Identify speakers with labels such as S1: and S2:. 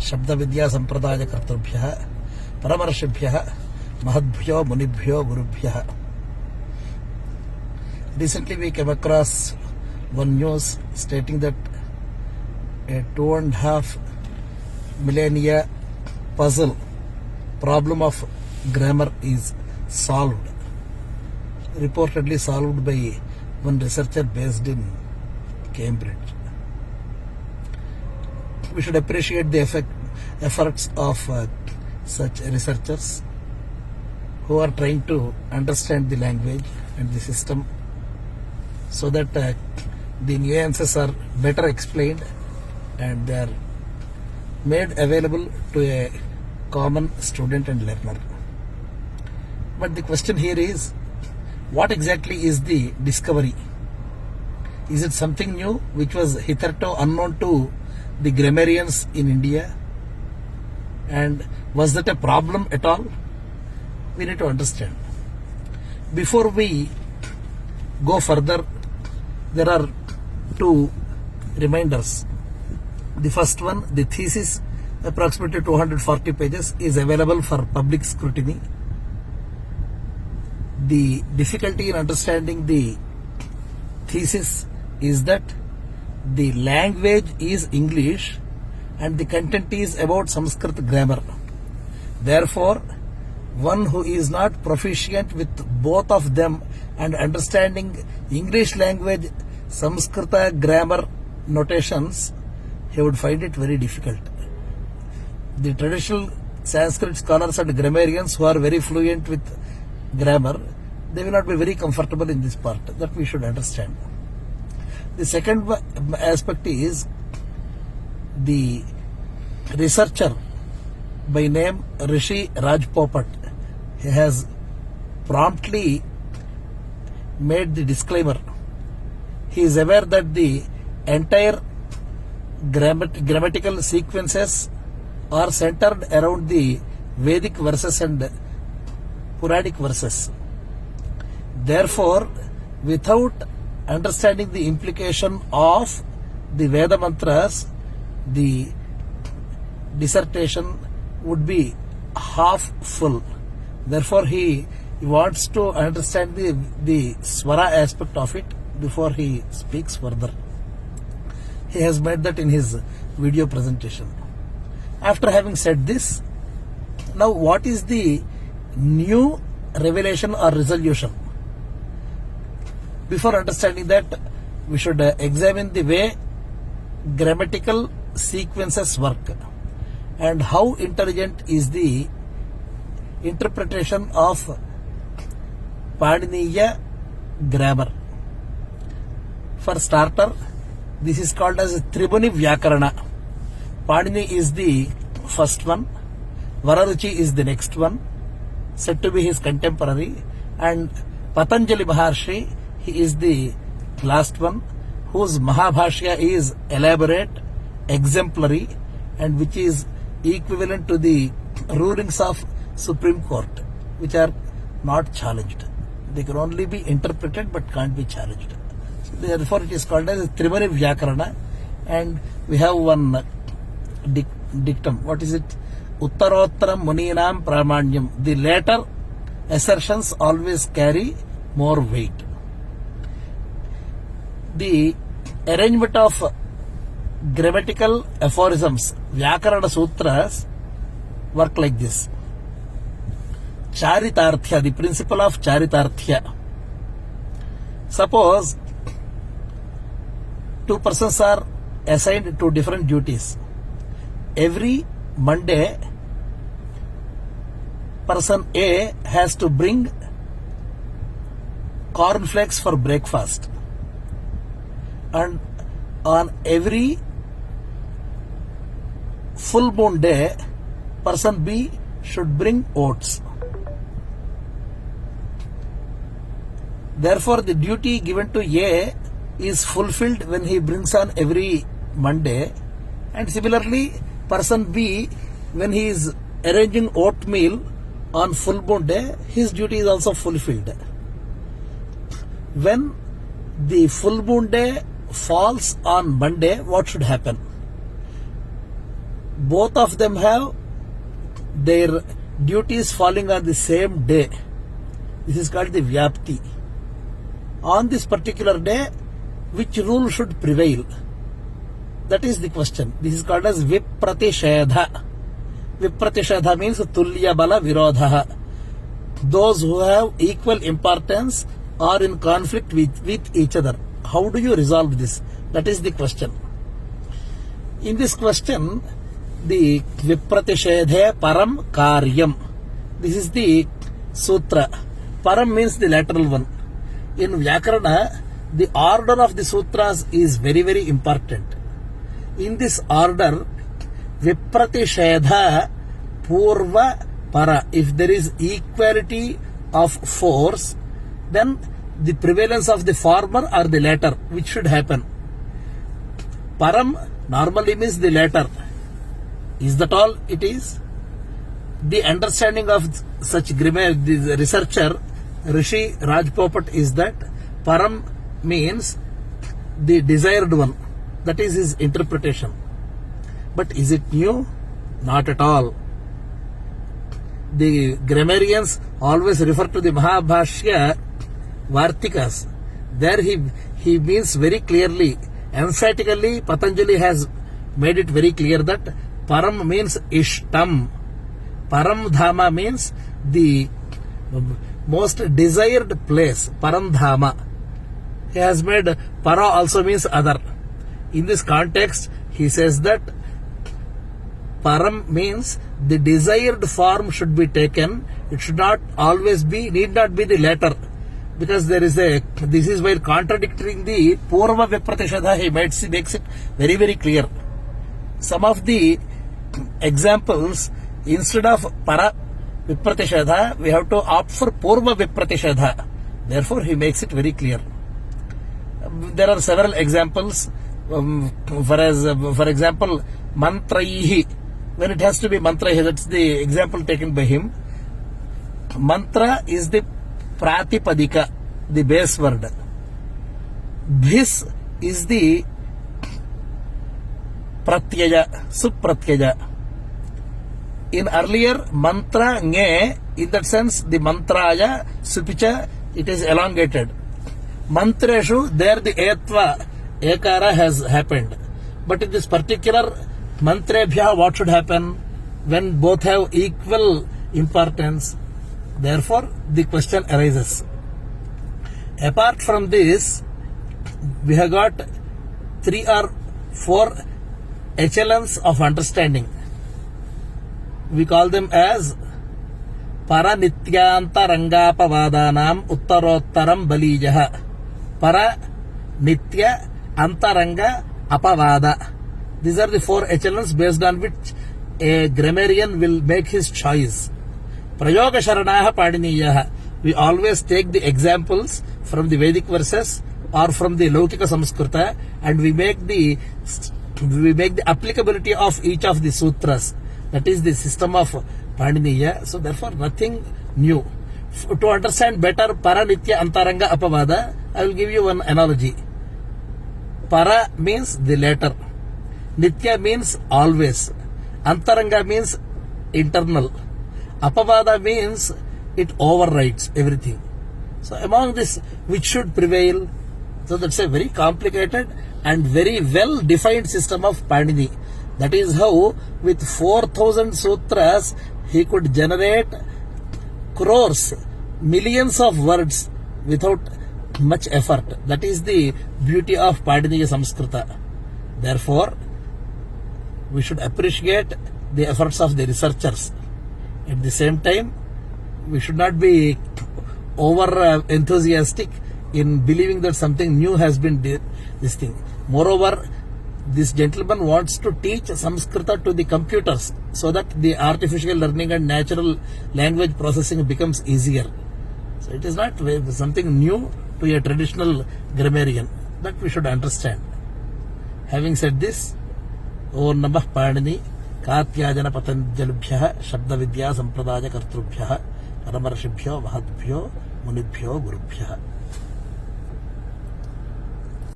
S1: शब्द विद्या संप्रदाय कर्तृभ्यः परमर्षिभ्यः महद्भ्यो मुनिभ्यो गुरुभ्यः. Recently we came across one news stating that a 2.5 millennia puzzle problem of grammar is solved, reportedly solved by one researcher based in Cambridge. We should appreciate the efforts of such researchers who are trying to understand the language and the system so that the nuances are better explained and they are made available to a common student and learner. But the question here is, what exactly is the discovery? Is it something new which was hitherto unknown to the grammarians in India? And was that a problem at all? We need to understand. Before we go further, there are two reminders. The first one, the thesis, approximately 240 pages, is available for public scrutiny. The difficulty in understanding the thesis is that the language is English and the content is about Sanskrit grammar. Therefore, one who is not proficient with both of them and understanding English language Sanskrita grammar notations, he would find it very difficult. The traditional Sanskrit scholars and grammarians who are very fluent with grammar, they will not be very comfortable in this part. That we should understand. The second aspect is the researcher by name Rishi Rajpopat. He has promptly made the disclaimer. He is aware that the entire grammatical sequences are centered around the Vedic verses and Puranic verses. Therefore, without understanding the implication of the Veda mantras, the dissertation would be half full. Therefore, he wants to understand the swara aspect of it before he speaks further. He has made that in his video presentation. After having said this, now what is the new revelation or resolution? Before understanding that, we should examine the way grammatical sequences work and how intelligent is the interpretation of Paniniya grammar. For starter, this is called as Tribuni Vyakarana. Panini is the first one, Vararuchi is the next one, said to be his contemporary, and Patanjali Maharshi, he is the last one, whose Mahabhashya is elaborate, exemplary, and which is equivalent to the rulings of Supreme Court, which are not challenged. They can only be interpreted but can't be challenged. So therefore, it is called as Tribuni Vyakarana, and we have one dictum. What is it? Uttarottaram Muninam Pramanyam. The later assertions always carry more weight. The arrangement of grammatical aphorisms, Vyakarana Sutras, work like this. Charitarthya, the principle of Charitarthya. Suppose two persons are assigned to different duties. Every Monday, person A has to bring cornflakes for breakfast. And on every full moon day, person B should bring oats. Therefore, the duty given to A is fulfilled when he brings on every Monday, and similarly, person B, when he is arranging oatmeal on full moon day, his duty is also fulfilled. When the full moon day falls on Monday, what should happen? both of them have their duties falling on the same day. This is called the Vyapti. On this particular day, which rule should prevail? That is the question. This is called as Vipratishedha. Vipratishedha means Tulya Bala Virodha. Those who have equal importance are in conflict with each other. How do you resolve this? That is the question. In this question, the Vipratishedhe Param Karyam. This is the sutra. Param means the lateral one. In Vyakarana, the order of the sutras is very, very important. In this order, Vipratishedha Purva Para. If there is equality of force, then the prevalence of the former or the latter, which should happen. Param normally means the latter. Is that all it is? The understanding of such grammar, the researcher Rishi Rajpopat, is that Param means the desired one. That is his interpretation. But is it new? Not at all. The grammarians always refer to the Mahabhashya Vartikas. There he means very clearly, emphatically, Patanjali has made it very clear that Param means Ishtam. Param Dhama means the most desired place. Param Dhama. He has made Para also means other. In this context, he says that Param means the desired form should be taken. It should not always be, need not be the latter. Because there is this is while contradicting the Purva Vipratishedha, he makes it very, very clear. Some of the examples, instead of Para Vipratishedha, we have to opt for Purva Vipratishedha. Therefore, he makes it very clear. There are several examples. For example, Mantraihi. When it has to be Mantraihi, that's the example taken by him. Mantra is the Pratipadika, the base word. Bhis is the Pratyaya, Supratyaya. In earlier mantra nge, in that sense the mantraya, supicha, it is elongated. Mantreshu, there the etva, ekara has happened. But in this particular mantrebhya, what should happen? When both have equal importance. Therefore, the question arises. Apart from this, we have got 3 or 4 echelons of understanding. We call them as Paranithyanta Rangapavadanam Uttarottaram Balijaha. Para Nitya Antaranga Apavada. These are the 4 echelons based on which a grammarian will make his choice. Prayoga Sharanaha Padiniyaha. We always take the examples from the Vedic verses or from the Laukika Samskrita, and we make the applicability of each of the sutras. That is the system of Paniniya. So therefore nothing new. To understand better Paranitya Antaranga Apavada, I will give you one analogy. Para means the latter. Nitya means always. Antaranga means internal. Apavada means it overrides everything. So among this, which should prevail? So that's a very complicated and very well defined system of Panini. That is how with 4,000 sutras he could generate crores, millions of words without much effort. That is the beauty of Paniniya Samskrita. Therefore, we should appreciate the efforts of the researchers. At the same time, we should not be over enthusiastic in believing that something new has been this thing. Moreover, this gentleman wants to teach Samskrita to the computers so that the artificial learning and natural language processing becomes easier. So it is not something new to a traditional grammarian. That we should understand. Having said this, Om Namah Panini Katyajana Patanjalubhyaha Shabda Vidya Sampradaya Kartrubhyaha Paramarshibhyo Mahadbhyo Munibhyo Gurubhyaha.